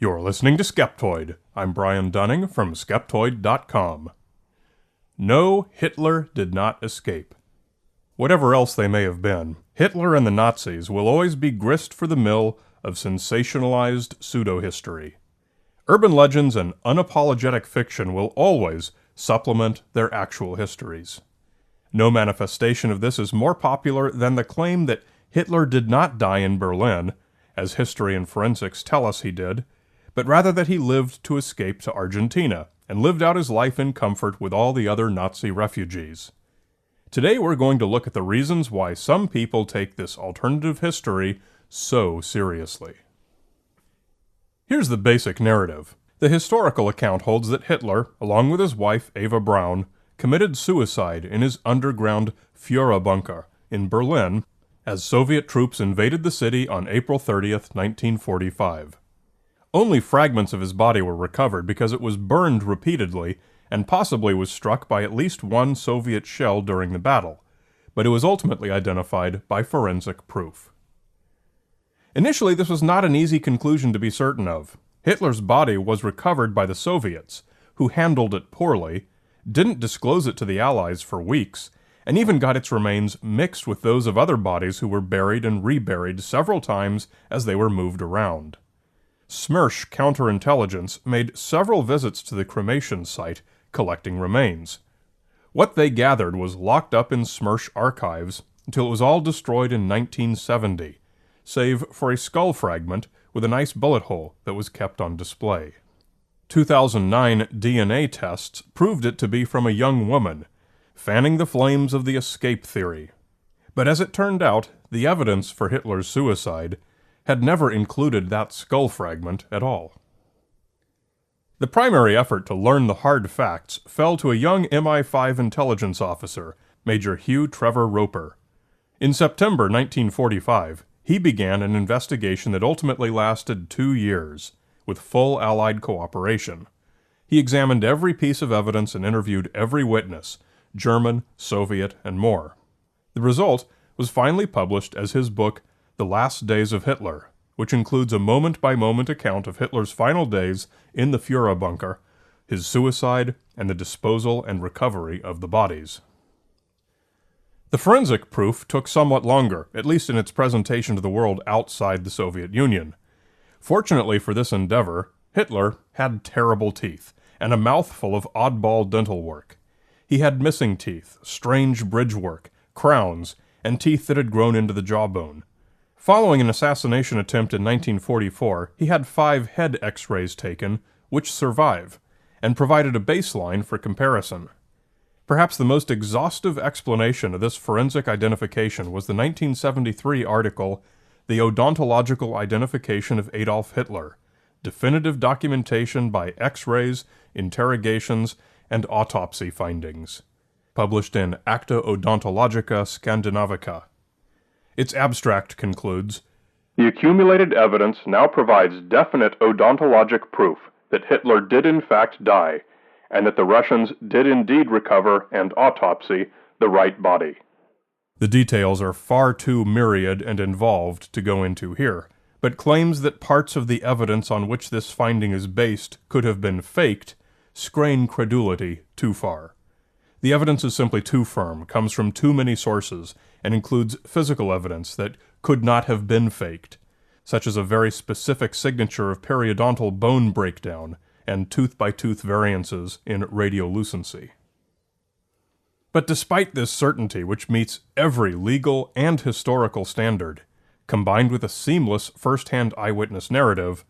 You're listening to Skeptoid. I'm Brian Dunning from Skeptoid.com. No, Hitler did not escape. Whatever else they may have been, Hitler and the Nazis will always be grist for the mill of sensationalized pseudohistory. Urban legends and unapologetic fiction will always supplement their actual histories. No manifestation of this is more popular than the claim that Hitler did not die in Berlin, as history and forensics tell us he did, but rather that he lived to escape to Argentina and lived out his life in comfort with all the other Nazi refugees. Today we're going to look at the reasons why some people take this alternative history so seriously. Here's the basic narrative. The historical account holds that Hitler, along with his wife Eva Braun, committed suicide in his underground Führerbunker in Berlin as Soviet troops invaded the city on April 30th, 1945. Only fragments of his body were recovered because it was burned repeatedly and possibly was struck by at least one Soviet shell during the battle, but it was ultimately identified by forensic proof. Initially, this was not an easy conclusion to be certain of. Hitler's body was recovered by the Soviets, who handled it poorly, didn't disclose it to the Allies for weeks, and even got its remains mixed with those of other bodies who were buried and reburied several times as they were moved around. Smersh counterintelligence made several visits to the cremation site, collecting remains. What they gathered was locked up in Smersh archives until it was all destroyed in 1970, save for a skull fragment with a nice bullet hole that was kept on display. 2009 DNA tests proved it to be from a young woman, fanning the flames of the escape theory. But as it turned out, the evidence for Hitler's suicide had never included that skull fragment at all. The primary effort to learn the hard facts fell to a young MI5 intelligence officer, Major Hugh Trevor Roper. In September 1945, he began an investigation that ultimately lasted 2 years, with full Allied cooperation. He examined every piece of evidence and interviewed every witness, German, Soviet, and more. The result was finally published as his book, The Last Days of Hitler, which includes a moment-by-moment account of Hitler's final days in the Führerbunker, his suicide, and the disposal and recovery of the bodies. The forensic proof took somewhat longer, at least in its presentation to the world outside the Soviet Union. Fortunately for this endeavor, Hitler had terrible teeth, and a mouthful of oddball dental work. He had missing teeth, strange bridge work, crowns, and teeth that had grown into the jawbone. Following an assassination attempt in 1944, he had 5 head X-rays taken, which survive, and provided a baseline for comparison. Perhaps the most exhaustive explanation of this forensic identification was the 1973 article, The Odontological Identification of Adolf Hitler, Definitive Documentation by X-rays, Interrogations, and Autopsy Findings, published in Acta Odontologica Scandinavica. Its abstract concludes, "The accumulated evidence now provides definite odontologic proof that Hitler did in fact die, and that the Russians did indeed recover and autopsy the right body." The details are far too myriad and involved to go into here, but claims that parts of the evidence on which this finding is based could have been faked strain credulity too far. The evidence is simply too firm, comes from too many sources, and includes physical evidence that could not have been faked, such as a very specific signature of periodontal bone breakdown and tooth-by-tooth variances in radiolucency. But despite this certainty, which meets every legal and historical standard, combined with a seamless first-hand eyewitness narrative,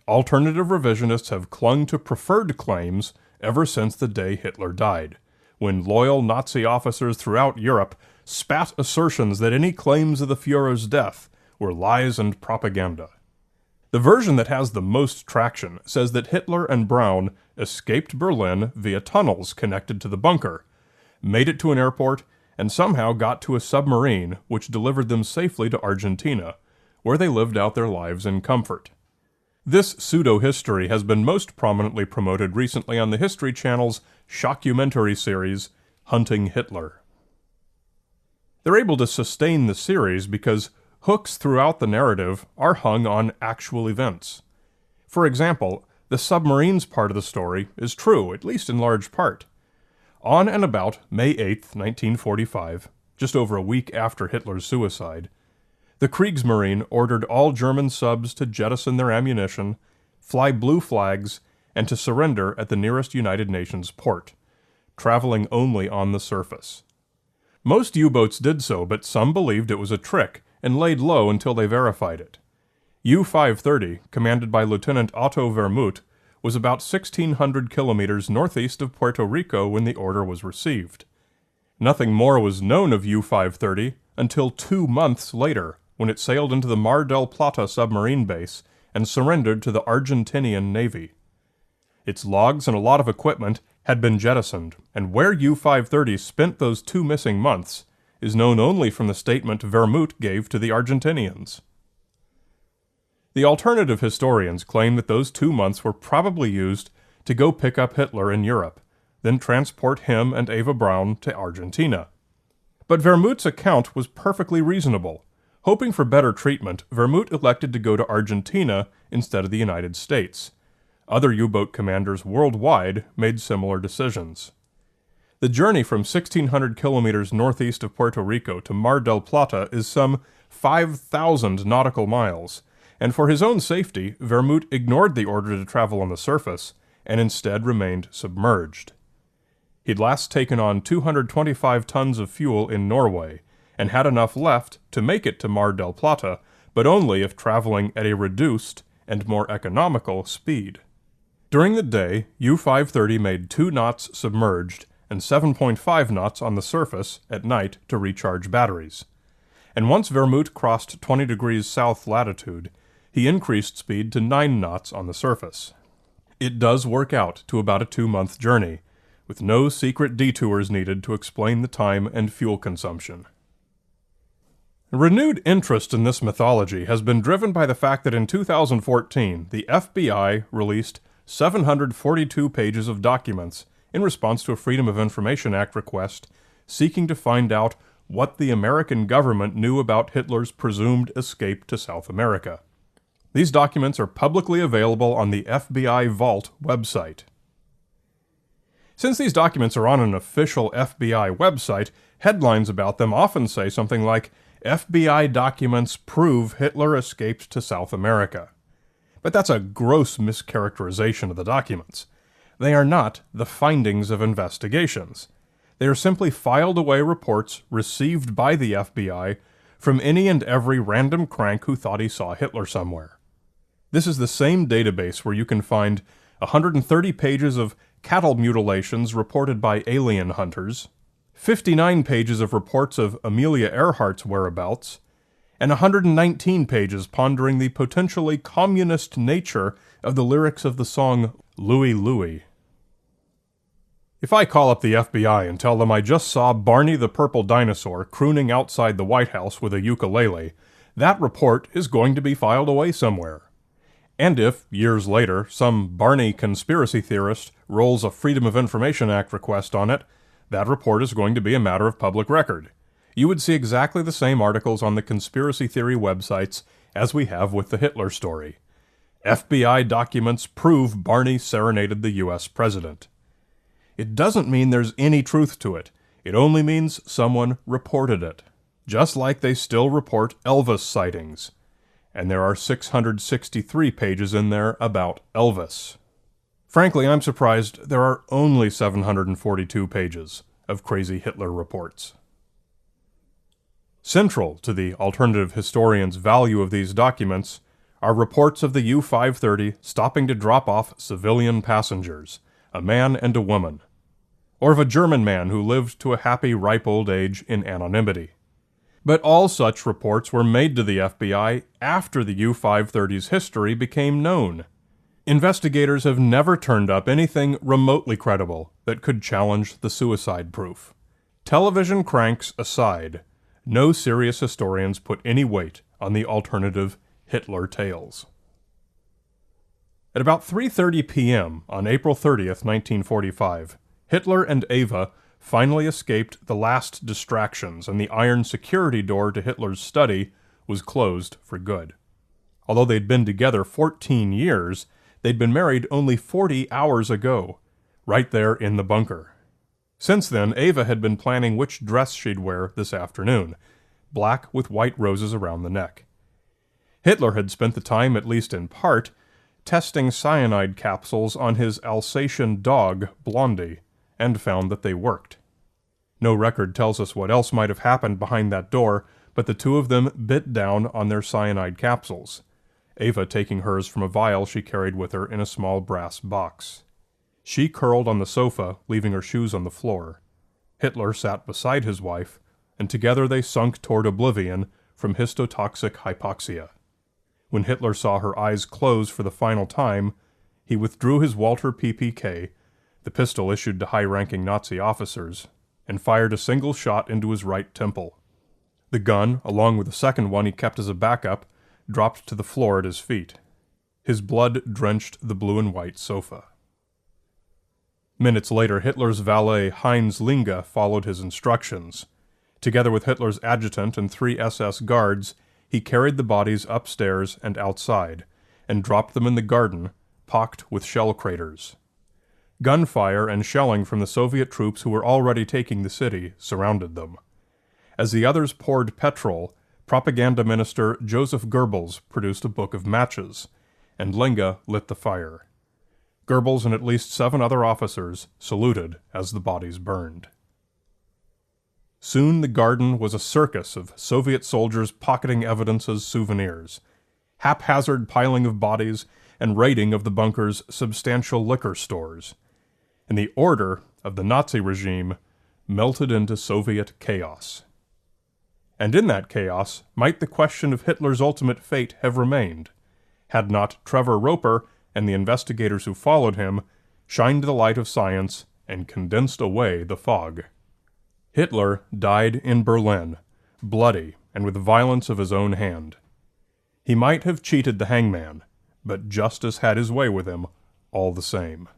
alternative revisionists have clung to preferred claims ever since the day Hitler died, when loyal Nazi officers throughout Europe spat assertions that any claims of the Führer's death were lies and propaganda. The version that has the most traction says that Hitler and Braun escaped Berlin via tunnels connected to the bunker, made it to an airport, and somehow got to a submarine which delivered them safely to Argentina, where they lived out their lives in comfort. This pseudo-history has been most prominently promoted recently on the History Channel's shockumentary series, Hunting Hitler. They're able to sustain the series because hooks throughout the narrative are hung on actual events. For example, the submarines part of the story is true, at least in large part. On and about May 8, 1945, just over a week after Hitler's suicide, the Kriegsmarine ordered all German subs to jettison their ammunition, fly blue flags, and to surrender at the nearest United Nations port, traveling only on the surface. Most U-boats did so, but some believed it was a trick and laid low until they verified it. U-530, commanded by Lieutenant Otto Vermuth, was about 1,600 kilometers northeast of Puerto Rico when the order was received. Nothing more was known of U-530 until 2 months later, when it sailed into the Mar del Plata submarine base and surrendered to the Argentinian Navy. Its logs and a lot of equipment had been jettisoned, and where U-530 spent those 2 missing months is known only from the statement Vermuth gave to the Argentinians. The alternative historians claim that those 2 months were probably used to go pick up Hitler in Europe, then transport him and Eva Braun to Argentina. But Vermuth's account was perfectly reasonable. Hoping for better treatment, Vermuth elected to go to Argentina instead of the United States. Other U-boat commanders worldwide made similar decisions. The journey from 1,600 kilometers northeast of Puerto Rico to Mar del Plata is some 5,000 nautical miles, and for his own safety, Vermuth ignored the order to travel on the surface and instead remained submerged. He'd last taken on 225 tons of fuel in Norway and had enough left to make it to Mar del Plata, but only if traveling at a reduced and more economical speed. During the day, U-530 made 2 knots submerged and 7.5 knots on the surface at night to recharge batteries. And once Vermuth crossed 20 degrees south latitude, he increased speed to 9 knots on the surface. It does work out to about a 2-month journey, with no secret detours needed to explain the time and fuel consumption. Renewed interest in this mythology has been driven by the fact that in 2014, the FBI released 742 pages of documents in response to a Freedom of Information Act request seeking to find out what the American government knew about Hitler's presumed escape to South America. These documents are publicly available on the FBI Vault website. Since these documents are on an official FBI website, headlines about them often say something like, "FBI documents prove Hitler escaped to South America." But that's a gross mischaracterization of the documents. They are not the findings of investigations. They are simply filed away reports received by the FBI from any and every random crank who thought he saw Hitler somewhere. This is the same database where you can find 130 pages of cattle mutilations reported by alien hunters, 59 pages of reports of Amelia Earhart's whereabouts, and 119 pages pondering the potentially communist nature of the lyrics of the song Louie Louie. If I call up the FBI and tell them I just saw Barney the Purple Dinosaur crooning outside the White House with a ukulele, that report is going to be filed away somewhere. And if, years later, some Barney conspiracy theorist rolls a Freedom of Information Act request on it, that report is going to be a matter of public record. You would see exactly the same articles on the conspiracy theory websites as we have with the Hitler story. FBI documents prove Barney serenaded the U.S. president. It doesn't mean there's any truth to it. It only means someone reported it. Just like they still report Elvis sightings. And there are 663 pages in there about Elvis. Frankly, I'm surprised there are only 742 pages of crazy Hitler reports. Central to the alternative historian's value of these documents are reports of the U-530 stopping to drop off civilian passengers, a man and a woman, or of a German man who lived to a happy ripe old age in anonymity. But all such reports were made to the FBI after the U-530's history became known. Investigators have never turned up anything remotely credible that could challenge the suicide proof. Television cranks aside, no serious historians put any weight on the alternative Hitler tales. At about 3:30 p.m. on April 30th, 1945, Hitler and Eva finally escaped the last distractions, and the iron security door to Hitler's study was closed for good. Although they'd been together 14 years, They'd been married only 40 hours ago, right there in the bunker. Since then, Ava had been planning which dress she'd wear this afternoon, black with white roses around the neck. Hitler had spent the time, at least in part, testing cyanide capsules on his Alsatian dog, Blondie, and found that they worked. No record tells us what else might have happened behind that door, but the two of them bit down on their cyanide capsules, Ava taking hers from a vial she carried with her in a small brass box. She curled on the sofa, leaving her shoes on the floor. Hitler sat beside his wife, and together they sunk toward oblivion from histotoxic hypoxia. When Hitler saw her eyes close for the final time, he withdrew his Walter PPK, the pistol issued to high-ranking Nazi officers, and fired a single shot into his right temple. The gun, along with the second one he kept as a backup, dropped to the floor at his feet. His blood drenched the blue and white sofa. Minutes later, Hitler's valet Heinz Linge followed his instructions. Together with Hitler's adjutant and 3 SS guards, he carried the bodies upstairs and outside, and dropped them in the garden, pocked with shell craters. Gunfire and shelling from the Soviet troops who were already taking the city surrounded them. As the others poured petrol, propaganda minister Joseph Goebbels produced a book of matches, and Linge lit the fire. Goebbels and at least 7 other officers saluted as the bodies burned. Soon the garden was a circus of Soviet soldiers pocketing evidence as souvenirs, haphazard piling of bodies, and raiding of the bunker's substantial liquor stores. And the order of the Nazi regime melted into Soviet chaos. And in that chaos might the question of Hitler's ultimate fate have remained, had not Trevor Roper and the investigators who followed him shined the light of science and condensed away the fog. Hitler died in Berlin, bloody and with violence of his own hand. He might have cheated the hangman, but justice had his way with him all the same.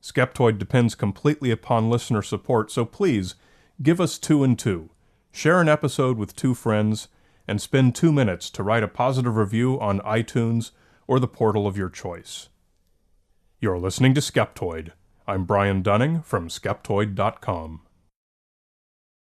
Skeptoid depends completely upon listener support, so please give us 2 and 2. Share an episode with 2 friends, and spend 2 minutes to write a positive review on iTunes or the portal of your choice. You're listening to Skeptoid. I'm Brian Dunning from Skeptoid.com.